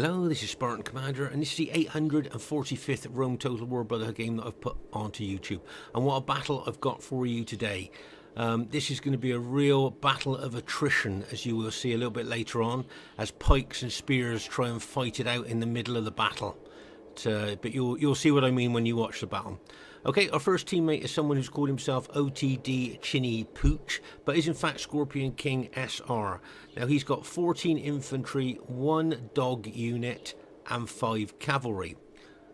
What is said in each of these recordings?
Hello, this is Spartan Commander, and this is the 845th Rome Total War Brotherhood game that I've put onto YouTube. And what a battle I've got for you today. This is going to be a real battle of attrition, as you will see a little bit later on, as pikes and spears try and fight it out in the middle of the battle. But you'll see what I mean when you watch the battle. Okay, our first teammate is someone who's called himself OTD Chinny Pooch, but is in fact Scorpion King SR. Now he's got 14 infantry, 1 dog unit and 5 cavalry.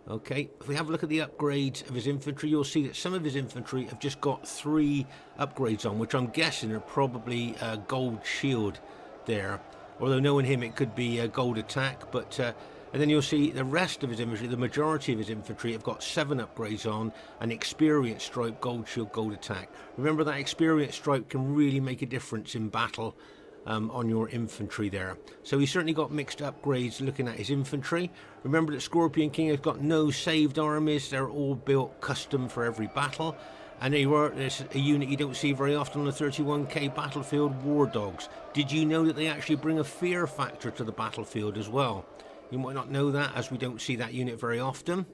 Okay, if we have a look at the upgrades of his infantry, you'll see that some of his infantry have just got 3 upgrades on, which I'm guessing are probably gold shield there. Although knowing him, it could be a gold attack, but... and then you'll see the rest of his infantry, the majority of his infantry, have got 7 upgrades on, an experience stripe, gold shield, gold attack. Remember that experience stripe can really make a difference in battle on your infantry there. So he's certainly got mixed upgrades looking at his infantry. Remember that Scorpion King has got no saved armies, they're all built custom for every battle. And there's a unit you don't see very often on the 31k battlefield, War Dogs. Did you know that they actually bring a fear factor to the battlefield as well? You might not know that, as we don't see that unit very often.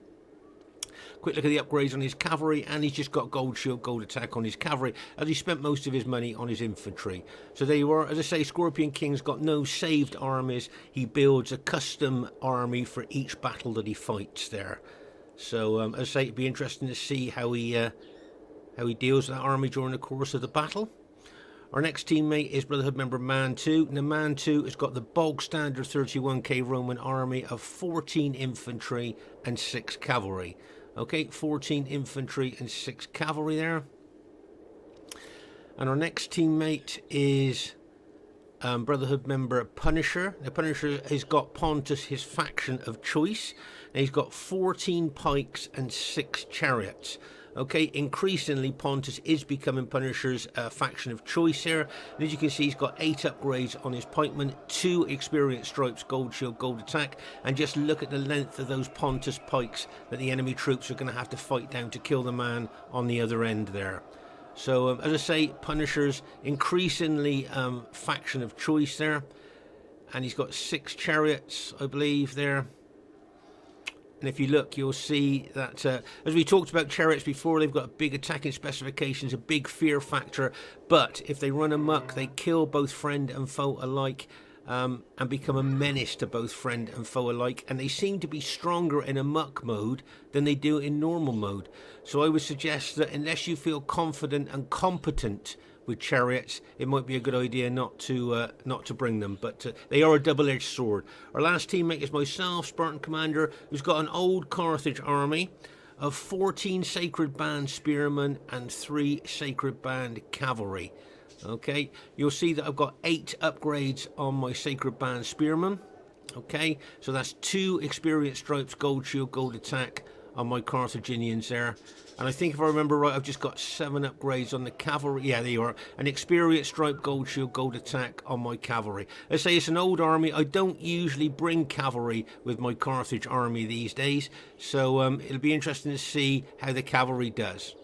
Quick look at the upgrades on his cavalry, and he's just got gold shield, gold attack on his cavalry, as he spent most of his money on his infantry. So there you are. As I say, Scorpion King's got no saved armies. He builds a custom army for each battle that he fights there. So as I say, it'd be interesting to see how he deals with that army during the course of the battle. Our next teammate is Brotherhood member Mantu. Now Mantu has got the bog standard 31k Roman army of 14 infantry and 6 cavalry. Okay, 14 infantry and 6 cavalry there. And our next teammate is Brotherhood member Punisher. Now Punisher has got Pontus, his faction of choice. Now he's got 14 pikes and 6 chariots. Okay, increasingly Pontus is becoming Punisher's faction of choice here. And as you can see, he's got 8 upgrades on his pikemen, 2 experience stripes, gold shield, gold attack. And just look at the length of those Pontus pikes that the enemy troops are going to have to fight down to kill the man on the other end there. So, as I say, Punisher's increasingly faction of choice there. And he's got 6 chariots, I believe, there. And if you look, you'll see that, as we talked about chariots before, they've got big attacking specifications, a big fear factor. But if they run amok, they kill both friend and foe alike, and become a menace to both friend and foe alike. And they seem to be stronger in amok mode than they do in normal mode. So I would suggest that unless you feel confident and competent with chariots, it might be a good idea not to bring them, but they are a double-edged sword. Our last teammate is myself, Spartan Commander, who's got an old Carthage army of 14 Sacred Band spearmen and 3 Sacred Band cavalry. Okay, you'll see that I've got 8 upgrades on my Sacred Band spearmen. Okay, so that's 2 experience stripes, gold shield, gold attack on my Carthaginians there. And I think if I remember right, I've just got 7 upgrades on the cavalry. Yeah, there you are. An experience stripe, gold shield, gold attack on my cavalry. I say it's an old army. I don't usually bring cavalry with my Carthage army these days. So it'll be interesting to see how the cavalry does.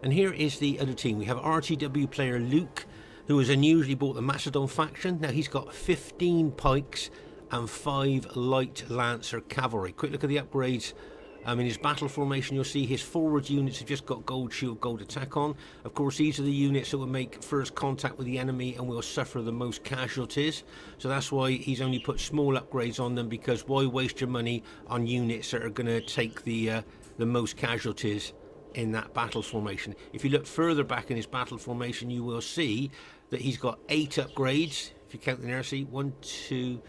And here is the other team. We have RTW player Luke, who has unusually bought the Macedon faction. Now he's got 15 pikes and 5 light lancer cavalry. Quick look at the upgrades. In his battle formation, you'll see his forward units have just got gold shield, gold attack on. Of course, these are the units that will make first contact with the enemy and will suffer the most casualties. So that's why he's only put small upgrades on them, because why waste your money on units that are going to take the most casualties in that battle formation? If you look further back in his battle formation, you will see that he's got 8 upgrades. If you count the there, see 1, 2,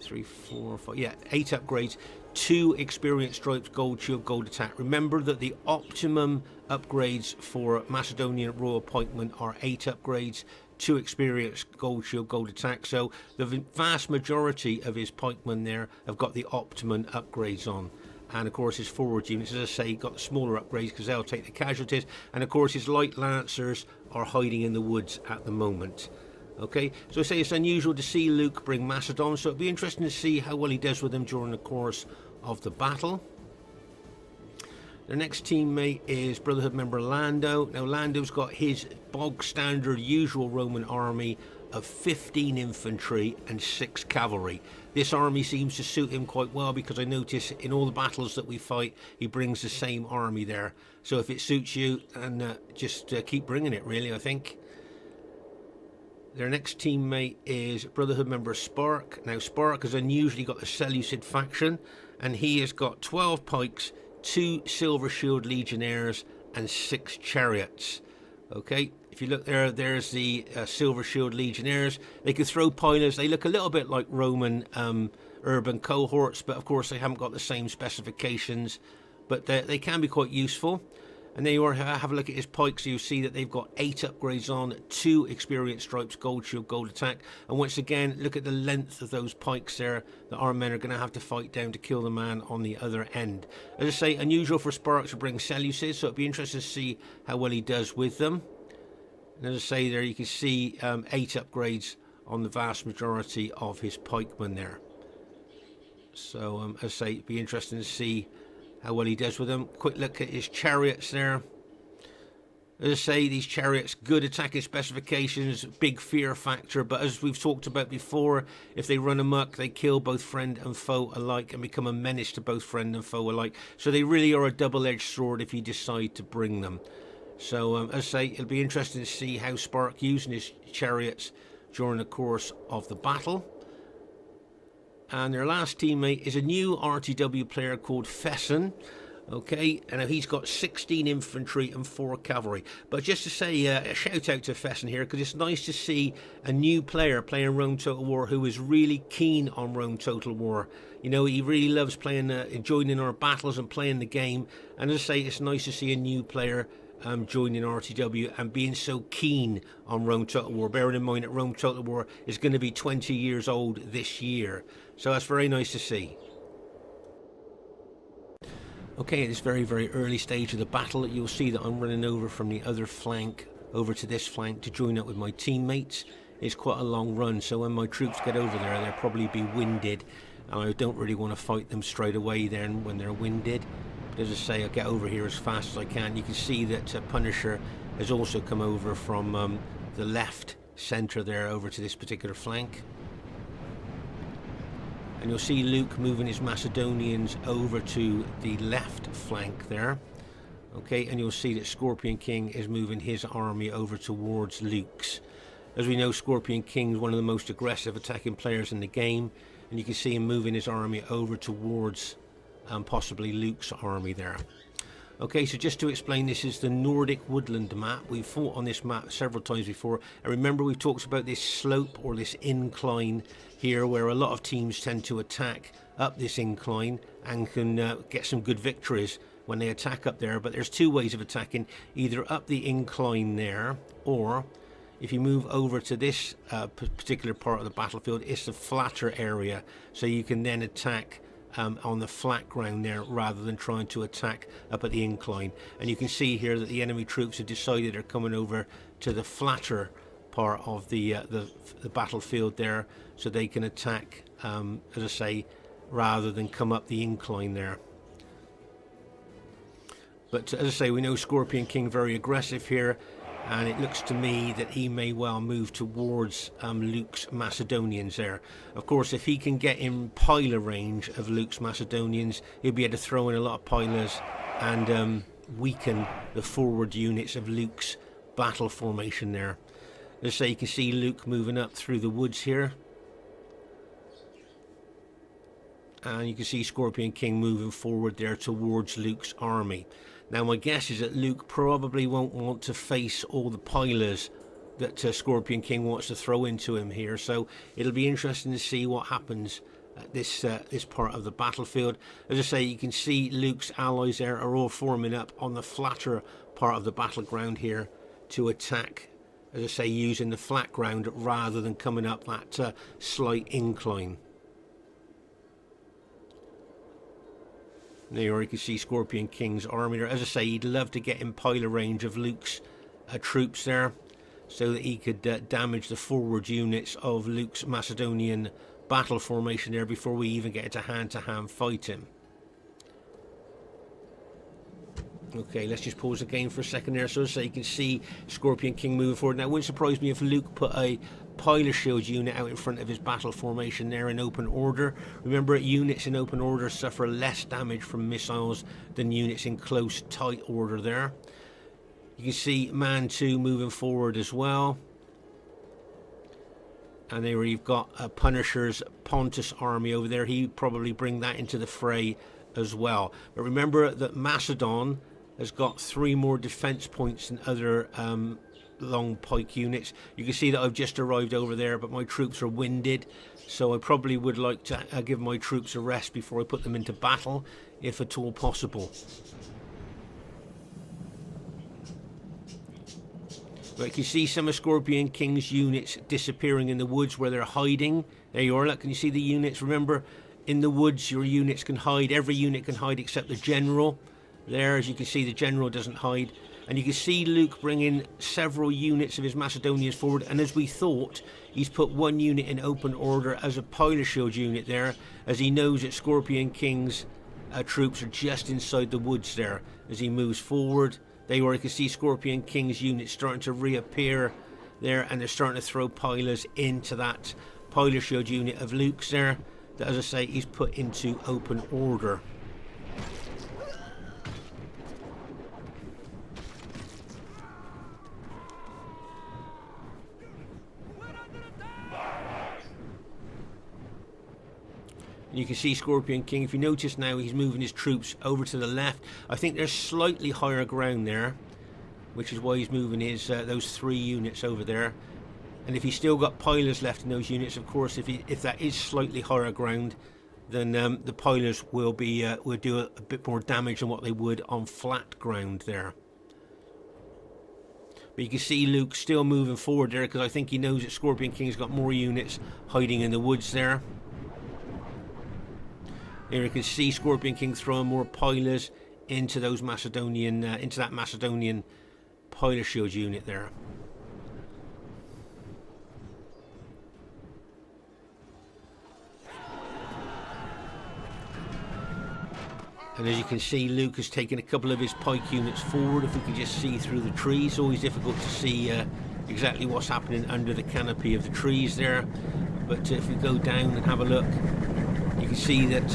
3, 4, 5, yeah, 8 upgrades, 2 experience stripes, gold shield, gold attack. Remember that the optimum upgrades for Macedonian royal pikemen are 8 upgrades, 2 experience, gold shield, gold attack. So the vast majority of his pikemen there have got the optimum upgrades on. And of course his forward units, as I say, got the smaller upgrades because they'll take the casualties. And of course his light lancers are hiding in the woods at the moment. Okay, so I say it's unusual to see Luke bring Macedon, so it'll be interesting to see how well he does with them during the course of the battle. The next teammate is Brotherhood member Lando. Now Lando's got his bog standard usual Roman army of 15 infantry and 6 cavalry. This army seems to suit him quite well, because I notice in all the battles that we fight, he brings the same army there. So if it suits you, and just keep bringing it, really, I think. Their next teammate is Brotherhood member Spark. Now, Spark has unusually got the Seleucid faction, and he has got 12 pikes, 2 silver shield legionnaires, and 6 chariots. Okay, if you look there, there's the silver shield legionnaires. They can throw pilers. They look a little bit like Roman urban cohorts, but of course they haven't got the same specifications, but they can be quite useful. And there you are, have a look at his pikes. You'll see that they've got 8 upgrades on, 2 experience stripes, gold shield, gold attack. And once again, look at the length of those pikes there that our men are going to have to fight down to kill the man on the other end. As I say, unusual for Sparks to bring Seleucid, so it'll be interesting to see how well he does with them. And as I say there, you can see 8 upgrades on the vast majority of his pikemen there. So, as I say, it'll be interesting to see how well he does with them. Quick look at his chariots there. As I say, these chariots, good attacking specifications, big fear factor, but as we've talked about before, if they run amok, they kill both friend and foe alike and become a menace to both friend and foe alike. So they really are a double-edged sword if you decide to bring them. So, as I say, it'll be interesting to see how Spark using his chariots during the course of the battle. And their last teammate is a new RTW player called Fesen. Okay, and he's got 16 infantry and 4 cavalry. But just to say a shout out to Fesen here, because it's nice to see a new player playing Rome Total War who is really keen on Rome Total War. You know, he really loves playing, joining our battles and playing the game. And as I say, it's nice to see a new player joining RTW and being so keen on Rome Total War, bearing in mind that Rome Total War is going to be 20 years old this year. So that's very nice to see. Okay, at this very, very early stage of the battle, you'll see that I'm running over from the other flank over to this flank to join up with my teammates. It's quite a long run, so when my troops get over there, they'll probably be winded, and I don't really want to fight them straight away then when they're winded. But as I say, I'll get over here as fast as I can. You can see that Punisher has also come over from the left centre there over to this particular flank. And you'll see Luke moving his Macedonians over to the left flank there. Okay, and you'll see that Scorpion King is moving his army over towards Luke's. As we know, Scorpion King is one of the most aggressive attacking players in the game, and you can see him moving his army over towards possibly Luke's army there. Okay, so just to explain, this is the Nordic woodland map. We've fought on this map several times before, and remember we've talked about this slope or this incline here where a lot of teams tend to attack up this incline and can get some good victories when they attack up there. But there's 2 ways of attacking, either up the incline there, or if you move over to this particular part of the battlefield, it's a flatter area, so you can then attack on the flat ground there rather than trying to attack up at the incline. And you can see here that the enemy troops have decided they're coming over to the flatter part of the battlefield there, so they can attack, as I say, rather than come up the incline there. But as I say, we know Scorpion King very aggressive here, and it looks to me that he may well move towards Luke's Macedonians there. Of course, if he can get in piler range of Luke's Macedonians, he'll be able to throw in a lot of pilers and weaken the forward units of Luke's battle formation there. As I say, you can see Luke moving up through the woods here. And you can see Scorpion King moving forward there towards Luke's army. Now my guess is that Luke probably won't want to face all the pilers that Scorpion King wants to throw into him here. So it'll be interesting to see what happens at this part of the battlefield. As I say, you can see Luke's allies there are all forming up on the flatter part of the battleground here to attack, as I say, using the flat ground rather than coming up that slight incline. There you can see Scorpion King's army there. As I say, he'd love to get in piler range of Luke's troops there, so that he could damage the forward units of Luke's Macedonian battle formation there before we even get into hand-to-hand fighting. Okay, let's just pause again for a second there, so you can see Scorpion King moving forward. Now, it wouldn't surprise me if Luke put a pilot shield unit out in front of his battle formation there in open order. Remember, units in open order suffer less damage from missiles than units in close, tight order there. You can see Mantu moving forward as well. And there you've got Punisher's Pontus army over there. He'd probably bring that into the fray as well. But remember that Macedon has got 3 more defense points than other long pike units. You can see that I've just arrived over there, but my troops are winded, so I probably would like to give my troops a rest before I put them into battle, if at all possible. But you can see some of Scorpion King's units disappearing in the woods where they're hiding. There you are, look, can you see the units? Remember, in the woods your units can hide. Every unit can hide except the general. There, as you can see, the general doesn't hide. And you can see Luke bringing several units of his Macedonians forward. And as we thought, he's put 1 unit in open order as a pilot shield unit there, as he knows that Scorpion King's troops are just inside the woods there. As he moves forward, there you can see Scorpion King's units starting to reappear there, and they're starting to throw pilers into that pilot shield unit of Luke's there, that, as I say, he's put into open order. You can see Scorpion King, if you notice now, he's moving his troops over to the left. I think there's slightly higher ground there, which is why he's moving his those 3 units over there. And if he's still got pilers left in those units, of course, if that is slightly higher ground, then the pilers will do a bit more damage than what they would on flat ground there. But you can see Luke still moving forward there, because I think he knows that Scorpion King's got more units hiding in the woods there. Here you can see Scorpion King throwing more pilers into those Macedonian, into that Macedonian pilot shield unit there. And as you can see, Luke has taken a couple of his pike units forward. If we can just see through the trees, it's always difficult to see exactly what's happening under the canopy of the trees there. But if we go down and have a look, you can see that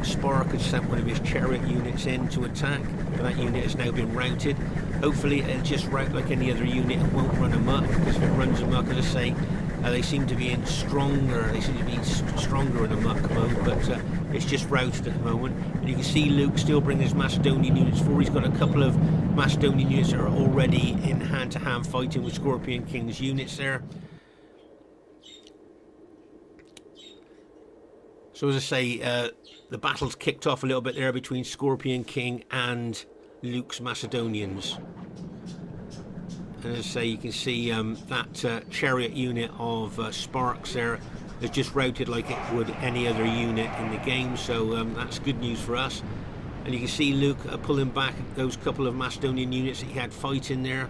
Spark has sent one of his chariot units in to attack, but that unit has now been routed. Hopefully it'll just rout like any other unit and won't run amok, because if it runs amok, as I say, they seem to be in stronger in amok mode, but it's just routed at the moment. And you can see Luke still bringing his Macedonian units forward. He's got a couple of Macedonian units that are already in hand-to-hand fighting with Scorpion King's units there. So as I say, the battle's kicked off a little bit there between Scorpion King and Luke's Macedonians. And as I say, you can see that chariot unit of Sparks there has just routed like it would any other unit in the game, so that's good news for us. And you can see Luke pulling back those couple of Macedonian units that he had fighting there.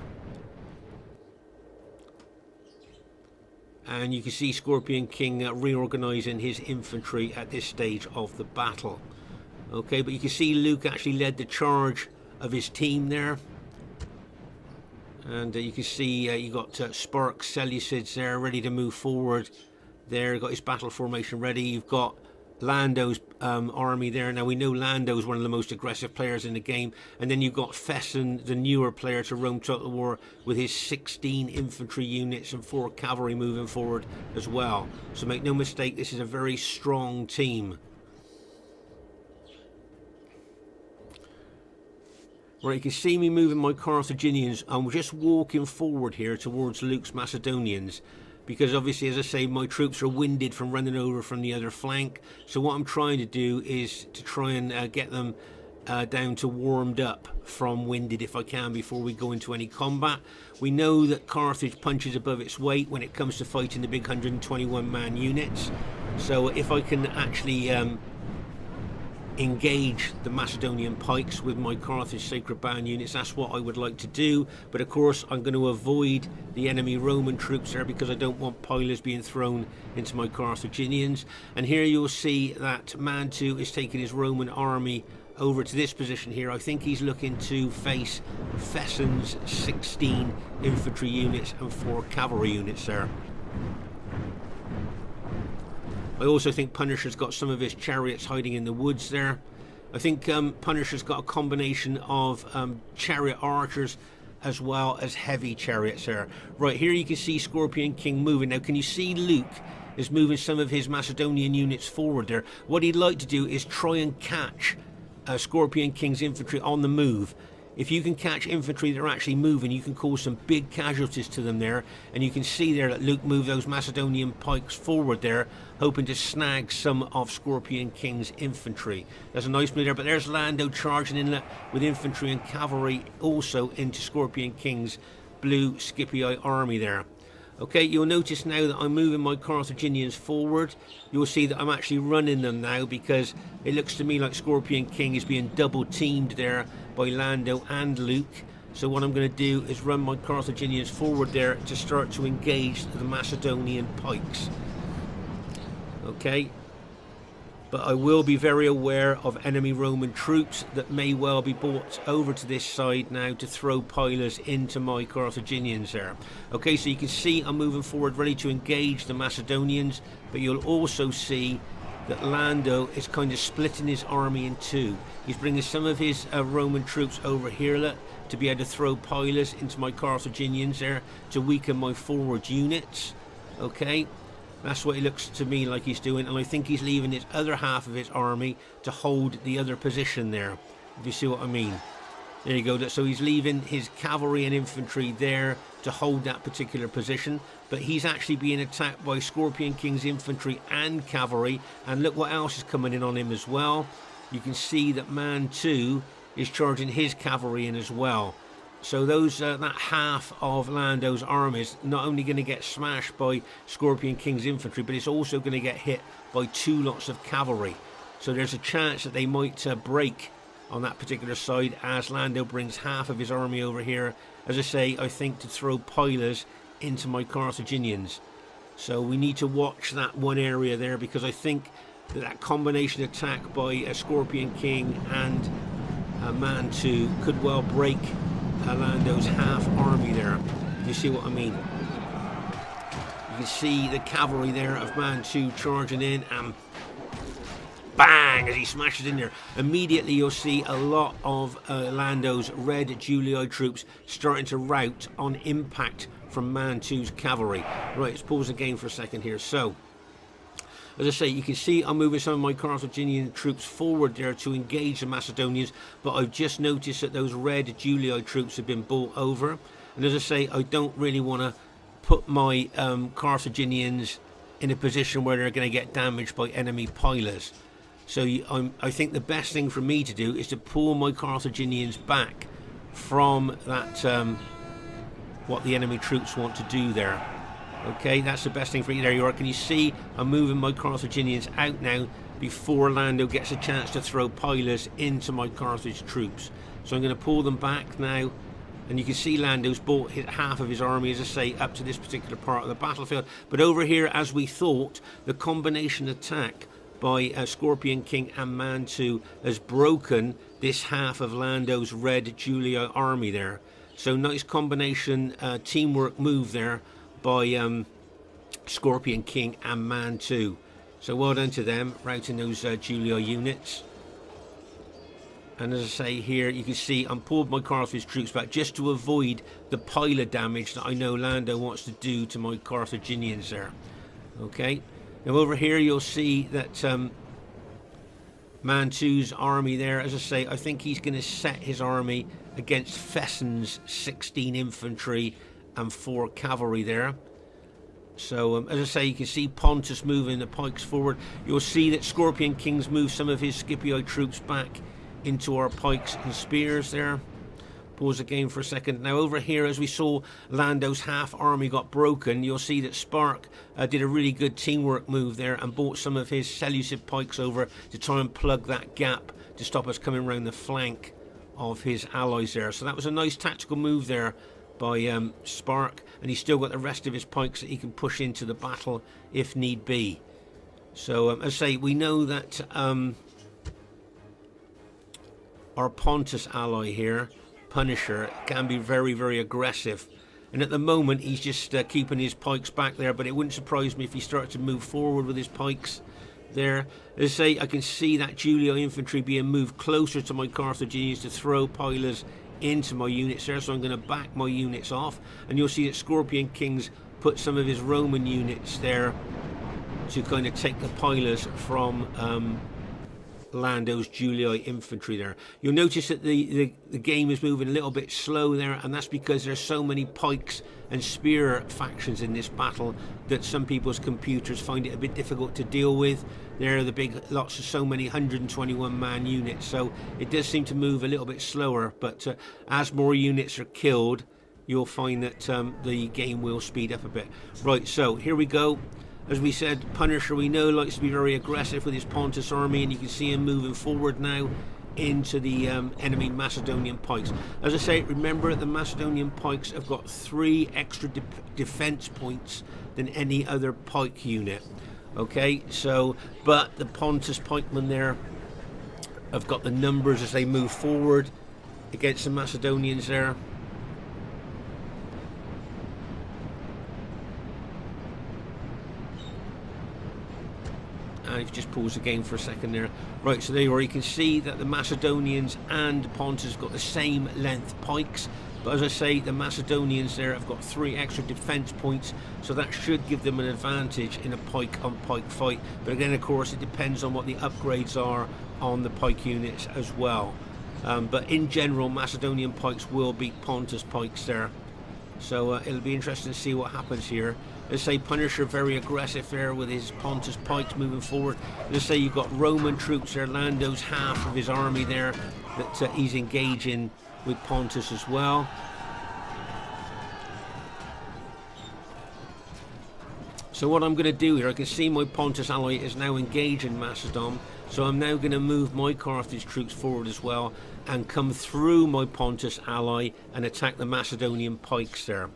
And you can see Scorpion King reorganising his infantry at this stage of the battle. Okay, but you can see Luke actually led the charge of his team there. And you can see you got Sparks, Seleucids there ready to move forward. There, got his battle formation ready. You've got Lando's army there. Now we know Lando is one of the most aggressive players in the game, and then you've got Fesen, the newer player to Rome Total War, with his 16 infantry units and 4 cavalry moving forward as well. So make no mistake, this is a very strong team. Right, you can see me moving my Carthaginians. I'm just walking forward here towards Luke's Macedonians, because obviously, as I say, my troops are winded from running over from the other flank. So what I'm trying to do is to try and get them down to warmed up from winded if I can before we go into any combat. We know that Carthage punches above its weight when it comes to fighting the big 121 man units. So if I can actually engage the Macedonian pikes with my Carthage Sacred Band units, that's what I would like to do. But of course I'm going to avoid the enemy Roman troops there, because I don't want pilers being thrown into my Carthaginians. And here you'll see that Mantu is taking his Roman army over to this position here. I think he's looking to face Fesen's 16 infantry units and 4 cavalry units there. I also think Punisher's got some of his chariots hiding in the woods there. I think Punisher's got a combination of chariot archers as well as heavy chariots there. Right, here you can see Scorpion King moving. Now, can you see Luke is moving some of his Macedonian units forward there? What he'd like to do is try and catch Scorpion King's infantry on the move. If you can catch infantry that are actually moving, you can cause some big casualties to them there. And you can see there that Luke moved those Macedonian pikes forward there, hoping to snag some of Scorpion King's infantry. There's a nice move there, but there's Lando charging in with infantry and cavalry also into Scorpion King's blue Scipii army there. Okay, you'll notice now that I'm moving my Carthaginians forward. You'll see that I'm actually running them now because it looks to me like Scorpion King is being double teamed there by Lando and Luke. So what I'm going to do is run my Carthaginians forward there to start to engage the Macedonian pikes. Okay, but I will be very aware of enemy Roman troops that may well be brought over to this side now to throw pilers into my Carthaginians there. Okay, so you can see I'm moving forward ready to engage the Macedonians, but you'll also see that Lando is kind of splitting his army in two. He's bringing some of his Roman troops over here to be able to throw pilers into my Carthaginians there to weaken my forward units. Okay, that's what it looks to me like he's doing, and I think he's leaving his other half of his army to hold the other position there, if you see what I mean. There you go. So he's leaving his cavalry and infantry there to hold that particular position, but he's actually being attacked by Scorpion King's infantry and cavalry, and look what else is coming in on him as well. You can see that Mantu is charging his cavalry in as well. So those that half of Lando's army is not only going to get smashed by Scorpion King's infantry, but it's also going to get hit by 2 lots of cavalry. So there's a chance that they might break on that particular side as Lando brings half of his army over here, as I say, I think to throw pilers into my Carthaginians. So we need to watch that one area there, because I think that combination attack by Scorpion King and Mantu could well break Lando's half army there. You see what I mean? You can see the cavalry there of Mantu charging in, and bang, as he smashes in there. Immediately you'll see a lot of Lando's red Julii troops starting to rout on impact from Mantu's cavalry. Right, let's pause the game for a second here. So, as I say, you can see I'm moving some of my Carthaginian troops forward there to engage the Macedonians, but I've just noticed that those red Julii troops have been brought over. And as I say, I don't really want to put my Carthaginians in a position where they're going to get damaged by enemy pilers. So I think the best thing for me to do is to pull my Carthaginians back from that, what the enemy troops want to do there. Okay, that's the best thing for you. There you are. Can you see I'm moving my Carthaginians out now before Lando gets a chance to throw pilers into my Carthage troops. So I'm going to pull them back now, and you can see Lando's brought half of his army, as I say, up to this particular part of the battlefield. But over here, as we thought, the combination attack by Scorpion King and Mantu has broken this half of Lando's red Julii army there. So nice combination teamwork move there by Scorpion King and Mantu. So well done to them, routing those Julii units. And as I say here, you can see I'm pulled my Carthage troops back just to avoid the piler damage that I know Lando wants to do to my Carthaginians there. Okay, now over here you'll see that Mantu's army there, as I say, I think he's going to set his army against Fesen's 16 infantry and 4 cavalry there. So as I say, you can see Pontus moving the pikes forward. You'll see that Scorpion King's moved some of his Scipii troops back into our pikes and spears there. Pause the game for a second. Now over here, as we saw Lando's half army got broken, you'll see that Spark did a really good teamwork move there and brought some of his Seleucid pikes over to try and plug that gap to stop us coming around the flank of his allies there. So that was a nice tactical move there by Spark, and he's still got the rest of his pikes that he can push into the battle if need be. So as I say, we know that our Pontus ally here, Punisher, can be very, very aggressive. And at the moment, he's just keeping his pikes back there, but it wouldn't surprise me if he started to move forward with his pikes there. As I say, I can see that Julii infantry being moved closer to my Carthaginians to throw pilers into my units there, so I'm going to back my units off. And you'll see that Scorpion King's put some of his Roman units there to kind of take the pilers from Lando's Julii infantry there. You'll notice that the game is moving a little bit slow there, and that's because there's so many pikes and spear factions in this battle that some people's computers find it a bit difficult to deal with. There are the big lots of so many 121 man units, so it does seem to move a little bit slower, but as more units are killed, you'll find that the game will speed up a bit. Right, so here we go. As we said, Punisher, we know, likes to be very aggressive with his Pontus army, and you can see him moving forward now into the enemy Macedonian pikes. As I say, remember the Macedonian pikes have got 3 extra defense points than any other pike unit. Okay, so, but the Pontus pikemen there have got the numbers as they move forward against the Macedonians there. And if you just pause the game for a second there. Right, so there you are. You can see that the Macedonians and Pontus have got the same length pikes. But as I say, the Macedonians there have got 3 extra defense points, so that should give them an advantage in a pike-on-pike fight. But again, of course, it depends on what the upgrades are on the pike units as well. But in general, Macedonian pikes will beat Pontus pikes there. So it'll be interesting to see what happens here. Let's say Punisher very aggressive there with his Pontus pikes moving forward. Let's say you've got Roman troops there. Lando's half of his army there that he's engaging with Pontus as well. So what I'm going to do here, I can see my Pontus ally is now engaging Macedon. So I'm now going to move my Carthage troops forward as well and come through my Pontus ally and attack the Macedonian pikes there.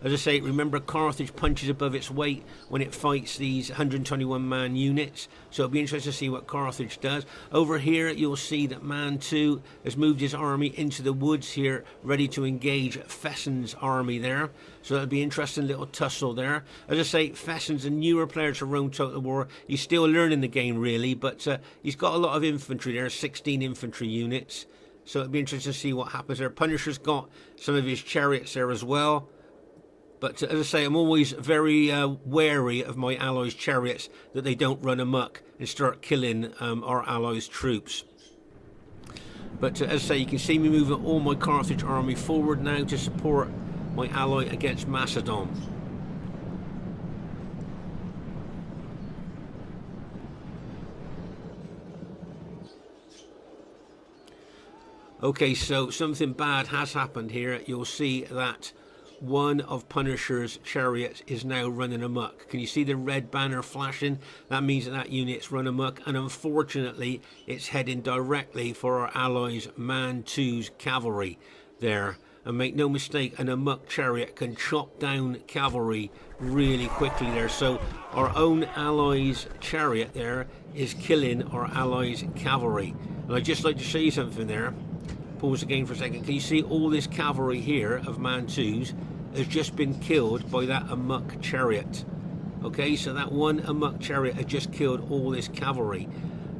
As I say, remember Carthage punches above its weight when it fights these 121 man units, so it'll be interesting to see what Carthage does. Over here you'll see that Mantu has moved his army into the woods here, ready to engage Fesen's army there, so that'll be an interesting little tussle there. As I say, Fesen's a newer player to Rome Total War. He's still learning the game really, but he's got a lot of infantry there, 16 infantry units, so it'll be interesting to see what happens there. Punisher's got some of his chariots there as well. But as I say, I'm always very wary of my allies' chariots, that they don't run amok and start killing our allies' troops. But as I say, you can see me moving all my Carthage army forward now to support my ally against Macedon. Okay, so something bad has happened here. You'll see that one of Punisher's chariots is now running amok. Can you see the red banner flashing? That means that that unit's run amok, and unfortunately it's heading directly for our allies Mantu's cavalry there. And make no mistake, an amok chariot can chop down cavalry really quickly there. So our own allies chariot there is killing our allies cavalry. And I'd just like to show you something there. Pause again for a second. Can you see all this cavalry here of Mantu's has just been killed by that amok chariot? Okay, so that one amok chariot has just killed all this cavalry.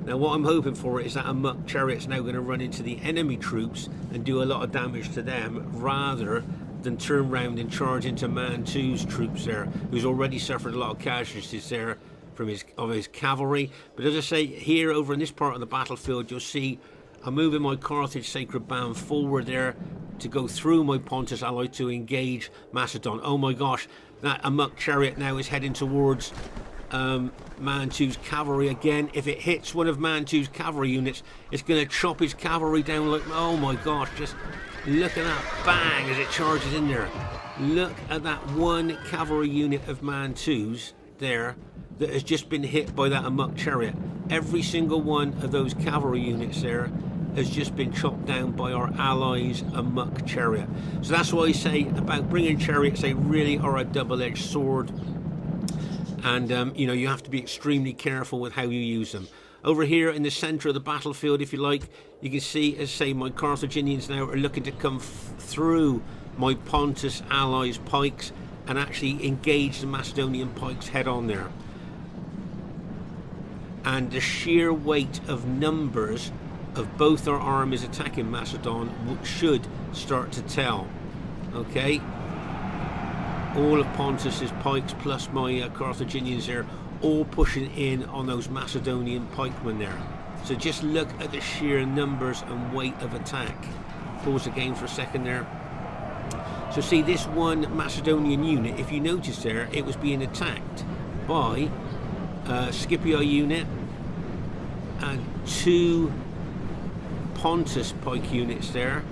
Now what I'm hoping for is that amok chariot's now going to run into the enemy troops and do a lot of damage to them, rather than turn round and charge into Mantu's troops there, who's already suffered a lot of casualties there from his cavalry. But as I say, here over in this part of the battlefield, you'll see I'm moving my Carthage Sacred Band forward there to go through my Pontus ally to engage Macedon. Oh my gosh, that amok chariot now is heading towards Mantu's cavalry again. If it hits one of Mantu's cavalry units, it's going to chop his cavalry down like, oh my gosh, just look at that bang as it charges in there. Look at that one cavalry unit of Mantu's there that has just been hit by that amok chariot. Every single one of those cavalry units there has just been chopped down by our allies' amok chariot. So that's why I say about bringing chariots, they really are a double-edged sword. And you know, you have to be extremely careful with how you use them. Over here in the center of the battlefield, if you like, you can see, as say, my Carthaginians now are looking to come through my Pontus allies' pikes and actually engage the Macedonian pikes head on there. And the sheer weight of numbers of both our armies attacking Macedon should start to tell. Okay, all of Pontus's pikes plus my Carthaginians there, all pushing in on those Macedonian pikemen there. So just look at the sheer numbers and weight of attack. Pause the game for a second there. So see, this one Macedonian unit, if you notice there, it was being attacked by Scipio unit and 2 Pontus pike units there,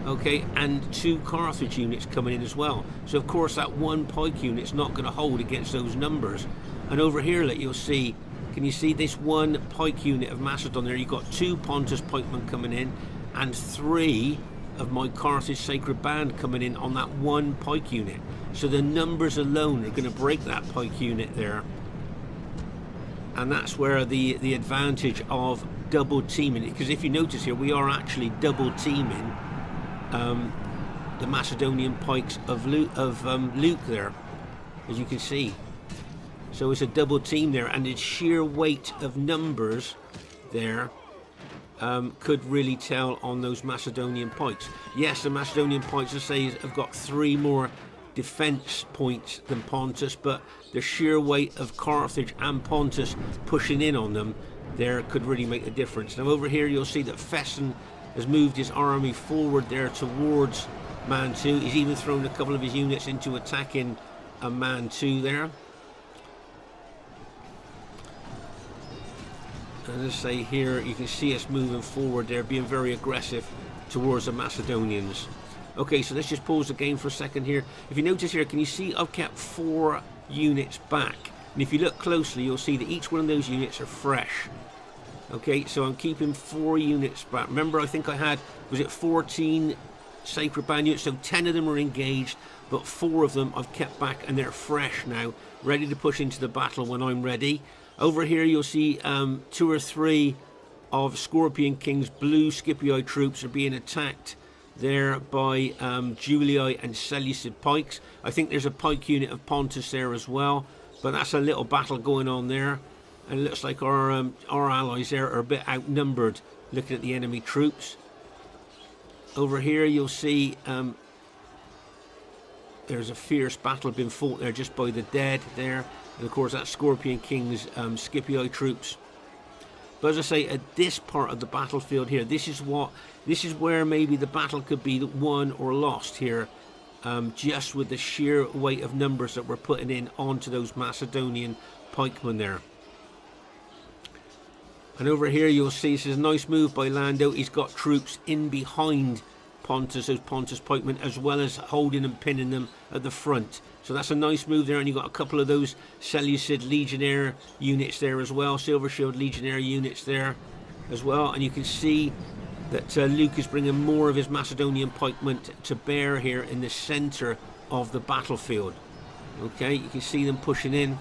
okay, and 2 Carthage units coming in as well. So of course that one pike unit's not going to hold against those numbers. And over here, like, you'll see, can you see this one pike unit of Macedon there? You've got 2 Pontus pikemen coming in and 3 of my Carthage Sacred Band coming in on that one pike unit. So the numbers alone are going to break that pike unit there. And that's where the advantage of double teaming, because if you notice here, we are actually double teaming the Macedonian pikes of Luke there, as you can see. So it's a double team there, and its sheer weight of numbers there could really tell on those Macedonian pikes. Yes, the Macedonian pikes, I say, have got 3 more defense points than Pontus, but the sheer weight of Carthage and Pontus pushing in on them there could really make a difference. Now over here you'll see that Fesen has moved his army forward there towards Mantu. He's even thrown a couple of his units into attacking Mantu there. As I say, here you can see us moving forward there, being very aggressive towards the Macedonians. Okay, so let's just pause the game for a second here. If you notice here, can you see I've kept 4 units back? And if you look closely, you'll see that each one of those units are fresh. Okay, so I'm keeping 4 units back. Remember, I think I had, was it 14 Sacred Band units? So 10 of them are engaged, but 4 of them I've kept back, and they're fresh now, ready to push into the battle when I'm ready. Over here you'll see 2 or 3 of Scorpion King's blue Scipii troops are being attacked there by Julii and Seleucid pikes. I think there's a pike unit of Pontus there as well, but that's a little battle going on there, and it looks like our allies there are a bit outnumbered looking at the enemy troops. Over here you'll see there's a fierce battle being fought there just by the dead there, and of course that's Scorpion King's Scipii troops. But as I say, at this part of the battlefield here, this is where maybe the battle could be won or lost here, just with the sheer weight of numbers that we're putting in onto those Macedonian pikemen there. And over here you'll see this is a nice move by Lando. He's got troops in behind Pontus, those Pontus pikemen, as well as holding and pinning them at the front. So that's a nice move there, and you've got a couple of those Seleucid Legionnaire units there as well, Silver Shield Legionnaire units there as well. And you can see that Luke is bringing more of his Macedonian pikemen to bear here in the centre of the battlefield. Okay, you can see them pushing in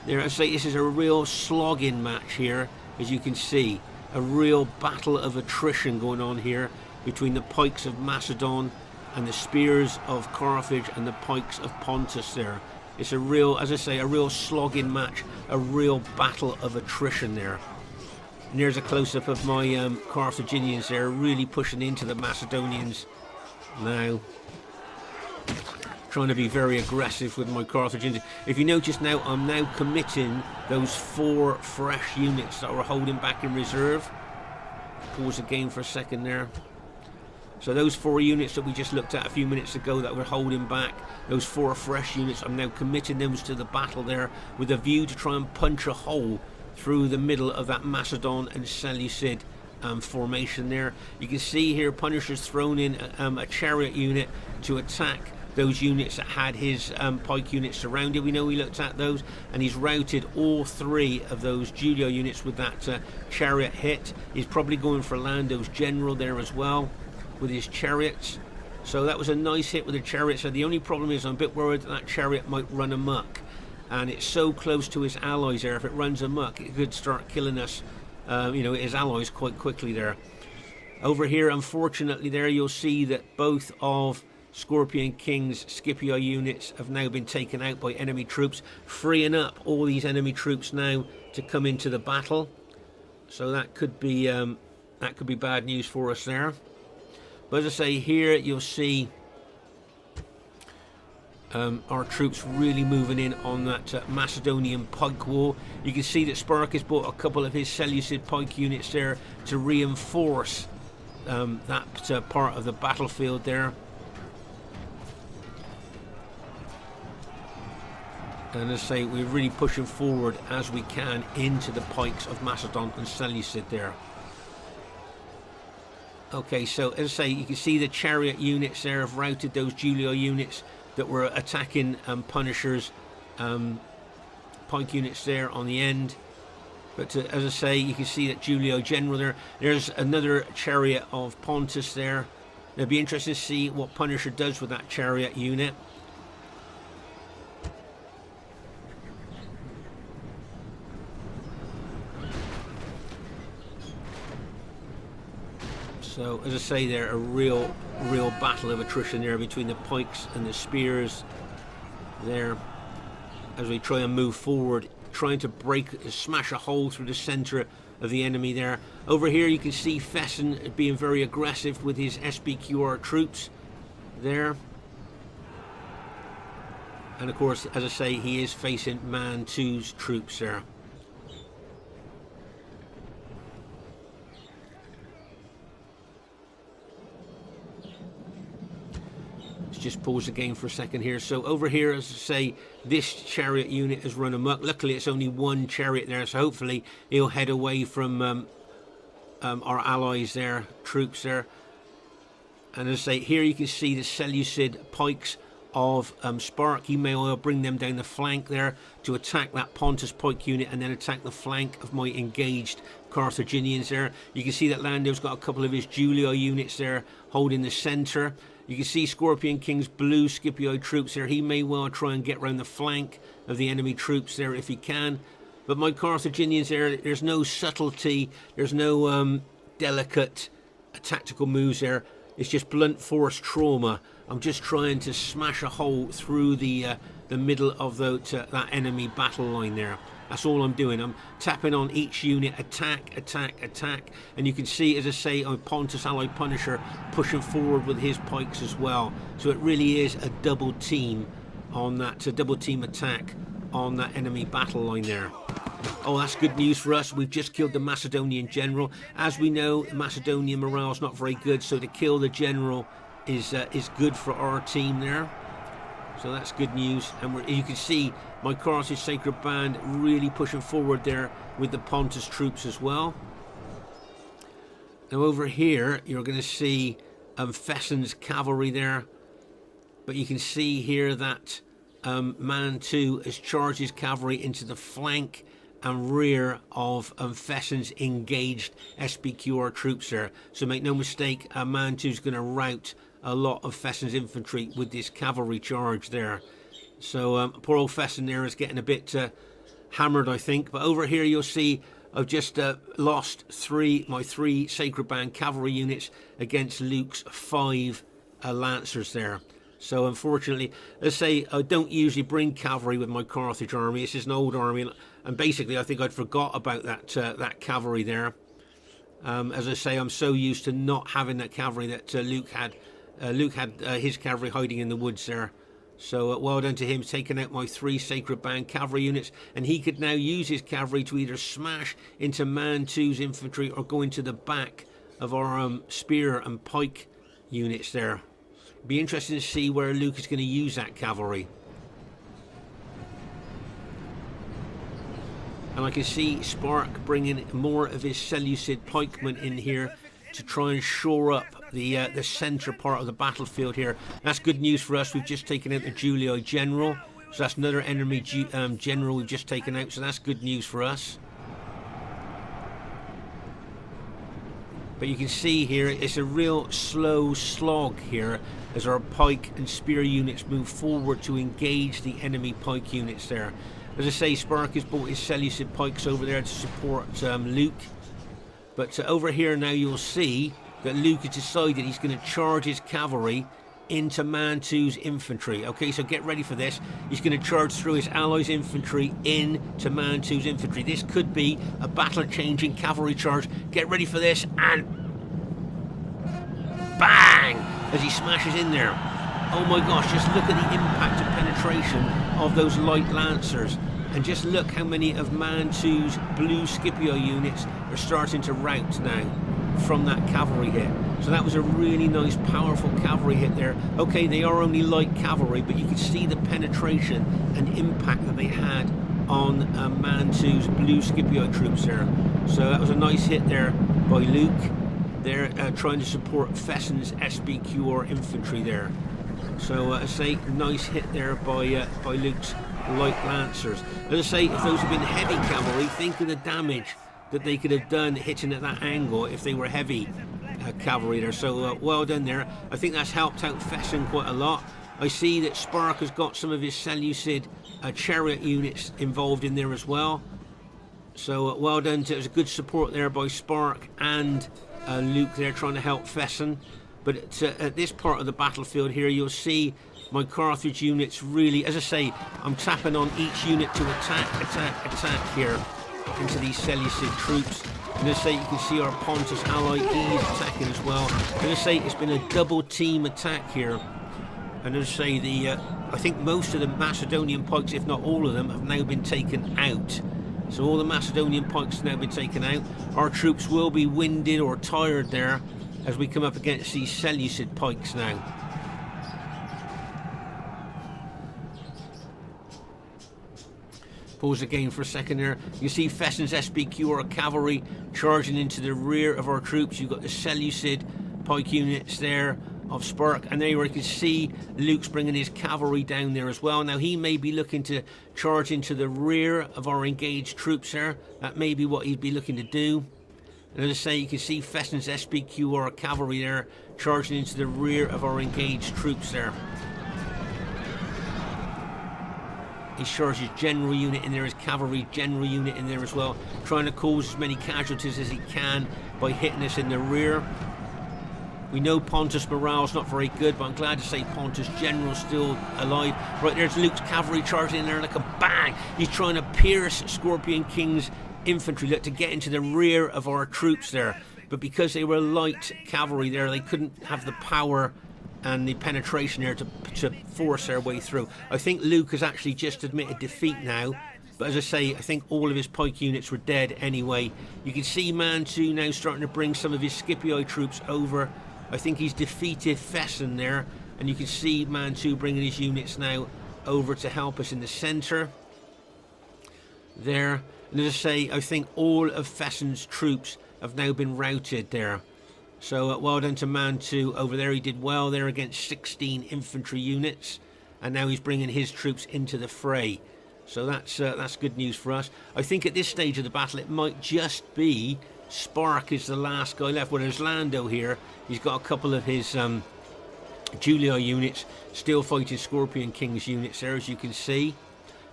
there. I say this is a real slogging match here, as you can see, a real battle of attrition going on here between the pikes of Macedon and the spears of Carthage and the pikes of Pontus there. It's a real, as I say, a real slogging match, a real battle of attrition there. And there's a close-up of my Carthaginians there, really pushing into the Macedonians now. Trying to be very aggressive with my Carthaginians. If you notice now, I'm now committing those 4 fresh units that were holding back in reserve. Pause the game for a second there. So those 4 units that we just looked at a few minutes ago that were holding back, those 4 fresh units, I'm now committing those to the battle there with a view to try and punch a hole through the middle of that Macedon and Seleucid formation there. You can see here Punisher's thrown in a chariot unit to attack those units that had his pike units surrounded. We know we looked at those, and he's routed all 3 of those Julio units with that chariot hit. He's probably going for Lando's general there as well with his chariots. So that was a nice hit with the chariot. So the only problem is I'm a bit worried that chariot might run amok, and it's so close to his allies there. If it runs amok, it could start killing us you know, his allies quite quickly there. Over here, unfortunately, there you'll see that both of Scorpion King's Scipio units have now been taken out by enemy troops, freeing up all these enemy troops now to come into the battle. So that could be bad news for us there. But as I say, here you'll see our troops really moving in on that Macedonian pike wall. You can see that Spartacus bought a couple of his Seleucid pike units there to reinforce that part of the battlefield there. And as I say, we're really pushing forward as we can into the pikes of Macedon and Seleucid there. Okay, so as I say, you can see the chariot units there have routed those Julio units that were attacking Punisher's pike units there on the end. But as I say, you can see that Julio General there. There's another chariot of Pontus there. It'll be interesting to see what Punisher does with that chariot unit. So as I say, there a real battle of attrition there between the pikes and the spears there, as we try and move forward, trying to smash a hole through the center of the enemy there. Over here you can see Fesen being very aggressive with his SPQR troops there. And of course, as I say, he is facing Mantu's troops there. Just pause the game for a second here. So over here, as I say, this chariot unit has run amok. Luckily it's only one chariot there, so hopefully he'll head away from our allies there, troops there. And as I say, here you can see the Seleucid pikes of Spark. He may well bring them down the flank there to attack that Pontus pike unit and then attack the flank of my engaged Carthaginians there. You can see that Lando's got a couple of his Julio units there holding the center. You can see Scorpion King's blue Scipio troops there. He may well try and get around the flank of the enemy troops there if he can. But my Carthaginians there, there's no subtlety, there's no delicate tactical moves there. It's just blunt force trauma. I'm just trying to smash a hole through the middle of that enemy battle line there. That's all I'm doing. I'm tapping on each unit, attack, attack, attack. And you can see, as I say, on Pontus Ally Punisher pushing forward with his pikes as well. So it really is a double team on that, a double team attack on that enemy battle line there. Oh, that's good news for us. We've just killed the Macedonian general. As we know, Macedonian morale is not very good, so to kill the general is good for our team there. So that's good news. And you can see my Carthage Sacred Band really pushing forward there with the Pontus troops as well. Now over here, you're going to see Fesen's cavalry there. But you can see here that Mantu has charged his cavalry into the flank and rear of Fesen's engaged SPQR troops there. So make no mistake, Mantu's going to rout a lot of Fesen's infantry with this cavalry charge there. So poor old Fesen there is getting a bit hammered, I think. But over here you'll see I've just lost my three Sacred Band cavalry units against Luke's 5 Lancers there. So unfortunately, let's say I don't usually bring cavalry with my Carthage army. This is an old army, and basically I think I'd forgot about that cavalry there. As I say, I'm so used to not having that cavalry that Luke had. Luke had his cavalry hiding in the woods there. So well done to him, taking out my 3 Sacred Band cavalry units, and he could now use his cavalry to either smash into Mantu's infantry or go into the back of our spear and pike units there. Be interesting to see where Luke is going to use that cavalry. And I can see Spark bringing more of his Seleucid pikemen in here to try and shore up the centre part of the battlefield here. That's good news for us. We've just taken out the Julio General. So that's another enemy general we've just taken out. So that's good news for us. But you can see here, it's a real slow slog here as our pike and spear units move forward to engage the enemy pike units there. As I say, Spark has brought his Seleucid pikes over there to support Luke But over here now you'll see that Luke has decided he's going to charge his cavalry into Mantu's infantry. Okay, so get ready for this. He's going to charge through his allies' infantry into Mantu's infantry. This could be a battle-changing cavalry charge. Get ready for this, and bang! As he smashes in there. Oh my gosh, just look at the impact of penetration of those light lancers. And just look how many of Mantu's blue Scipio units are starting to rout now from that cavalry hit. So that was a really nice, powerful cavalry hit there. Okay, they are only light cavalry, but you could see the penetration and impact that they had on Mantu's blue Scipio troops there. So that was a nice hit there by Luke. They're trying to support Fesen's SBQR infantry there. So I say, nice hit there by Luke's light lancers. As I say, if those had been heavy cavalry, think of the damage that they could have done hitting at that angle if they were heavy cavalry there. So well done there. I think that's helped out Fesen quite a lot. I see that Spark has got some of his Seleucid chariot units involved in there as well. So well done. It was a good support there by Spark and Luke there trying to help Fesen. But at this part of the battlefield here, you'll see my Carthage units really, as I say, I'm tapping on each unit to attack here into these Seleucid troops. And as I say, you can see our Pontus ally, he's attacking as well. And as I say, it's been a double team attack here. And as I say, I think most of the Macedonian pikes, if not all of them, have now been taken out. So all the Macedonian pikes have now been taken out. Our troops will be winded or tired there as we come up against these Seleucid pikes now. Pause again for a second there. You see Fesen's SBQR cavalry charging into the rear of our troops. You've got the Seleucid pike units there of Spark, and there you can see Luke's bringing his cavalry down there as well. Now he may be looking to charge into the rear of our engaged troops there. That may be what he'd be looking to do. And as I say, you can see Fesen's SBQR cavalry there charging into the rear of our engaged troops there. He charges his general unit in there, his cavalry general unit in there as well, trying to cause as many casualties as he can by hitting us in the rear. We know Pontus' morale's not very good, but I'm glad to say Pontus' general's still alive. Right, there's Luke's cavalry charging in there like a bang. He's trying to pierce Scorpion King's infantry, look, to get into the rear of our troops there. But because they were light cavalry there, they couldn't have the power and the penetration there to force their way through. I think Luke has actually just admitted defeat now. But as I say, I think all of his pike units were dead anyway. You can see Mantu now starting to bring some of his Scipio troops over. I think he's defeated Fesen there. And you can see Mantu bringing his units now over to help us in the centre. There. And as I say, I think all of Fesen's troops have now been routed there. So well done to Mantu over there. He did well there against 16 infantry units. And now he's bringing his troops into the fray. So that's good news for us. I think at this stage of the battle, it might just be Spark is the last guy left. Well, there's Lando here. He's got a couple of his Julia units still fighting Scorpion King's units there, as you can see.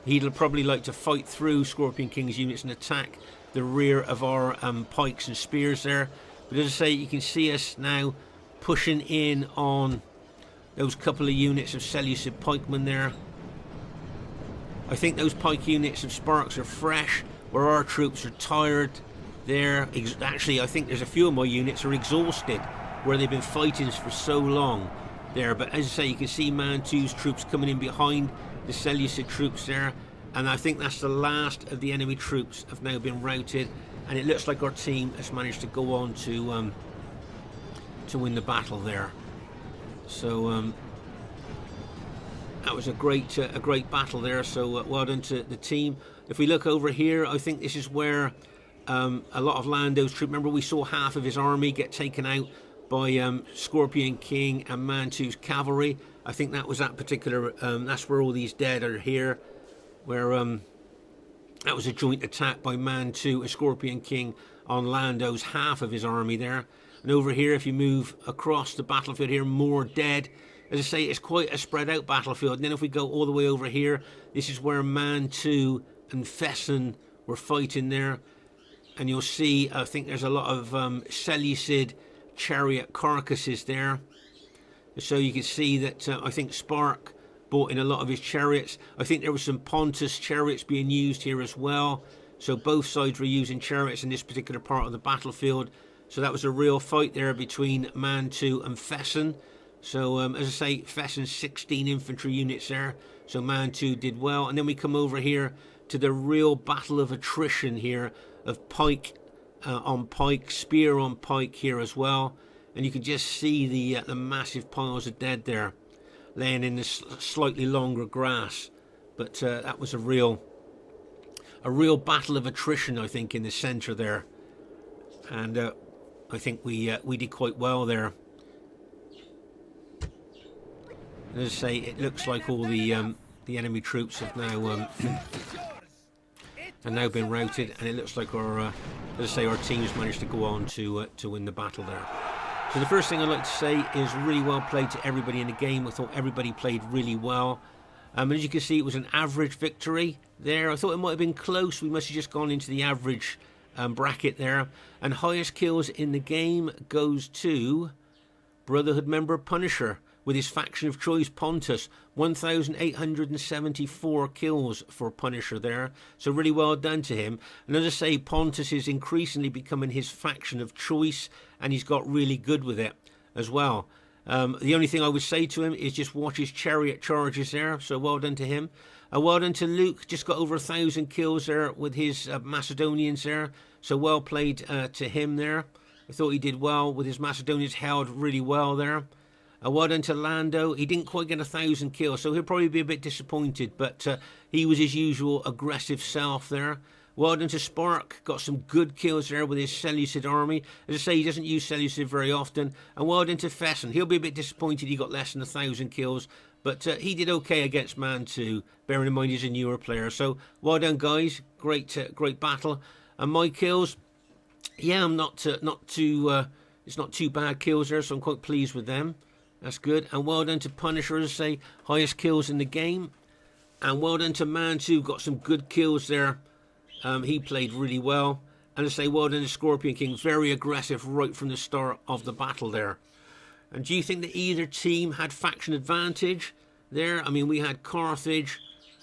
He'd probably like to fight through Scorpion King's units and attack the rear of our pikes and spears there. But as I say, you can see us now pushing in on those couple of units of Seleucid pikemen there. I think those pike units of Sparks are fresh, where our troops are tired there. Actually, I think there's a few of my units are exhausted, where they've been fighting for so long there. But as I say, you can see Mantu's troops coming in behind the Seleucid troops there. And I think that's the last of the enemy troops have now been routed. And it looks like our team has managed to go on to win the battle there. So that was a great battle there. So well done to the team. If we look over here, I think this is where a lot of Lando's troops. Remember, we saw half of his army get taken out by Scorpion King and Mantu's cavalry. I think that was that particular. That's where all these dead are here. Where that was a joint attack by Mantu and Scorpion King on Lando's half of his army there. And over here, if you move across the battlefield here, more dead. As I say, it's quite a spread out battlefield. And then if we go all the way over here, this is where Mantu and Fesen were fighting there. and you'll see, I think there's a lot of Seleucid chariot carcasses there. So you can see that I think Spark brought in a lot of his chariots. I think there were some Pontus chariots being used here as well. So both sides were using chariots in this particular part of the battlefield. So that was a real fight there between Mantu and Fesen. So as I say, Fesen's 16 infantry units there. So Mantu did well. And then we come over here to the real battle of attrition here, of pike on pike, spear on pike here as well. And you can just see the massive piles of dead there, laying in this slightly longer grass. But that was a real battle of attrition, I think, in the centre there. And I think we did quite well there. And as I say, it looks like all the enemy troops have now been routed, and it looks like our as I say, our teams managed to go on to win the battle there. So the first thing I'd like to say is really well played to everybody in the game. I thought everybody played really well. And as you can see, it was an average victory there. I thought it might have been close. We must have just gone into the average bracket there. And highest kills in the game goes to Brotherhood member Punisher with his faction of choice, Pontus. 1,874 kills for Punisher there. So really well done to him. And as I say, Pontus is increasingly becoming his faction of choice, and he's got really good with it as well. The only thing I would say to him is just watch his chariot charges there. So well done to him. Well done to Luke. Just got over 1,000 kills there with his Macedonians there. So well played to him there. I thought he did well with his Macedonians, held really well there. Well done to Lando. He didn't quite get 1,000 kills, so he'll probably be a bit disappointed. But he was his usual aggressive self there. Well done to Spark. Got some good kills there with his Seleucid army. As I say, he doesn't use Seleucid very often. And well done to Fesen. He'll be a bit disappointed he got less than 1,000 kills. But he did okay against Mantu, bearing in mind he's a newer player. So well done, guys. Great battle. And my kills, yeah, I'm not too. It's not too bad kills there, so I'm quite pleased with them. That's good. And well done to Punisher, as I say, highest kills in the game. And well done to Mantu, got some good kills there. He played really well. And as I say, well done to Scorpion King, very aggressive right from the start of the battle there. And do you think that either team had faction advantage there? I mean, we had Carthage,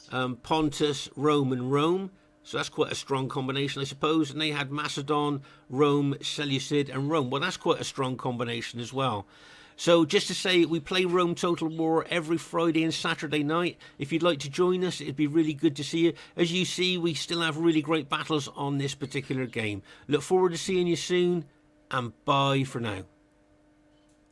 Pontus, Rome and Rome. So that's quite a strong combination, I suppose. And they had Macedon, Rome, Seleucid and Rome. Well, that's quite a strong combination as well. So just to say, we play Rome Total War every Friday and Saturday night. If you'd like to join us, it'd be really good to see you. As you see, we still have really great battles on this particular game. Look forward to seeing you soon, and bye for now.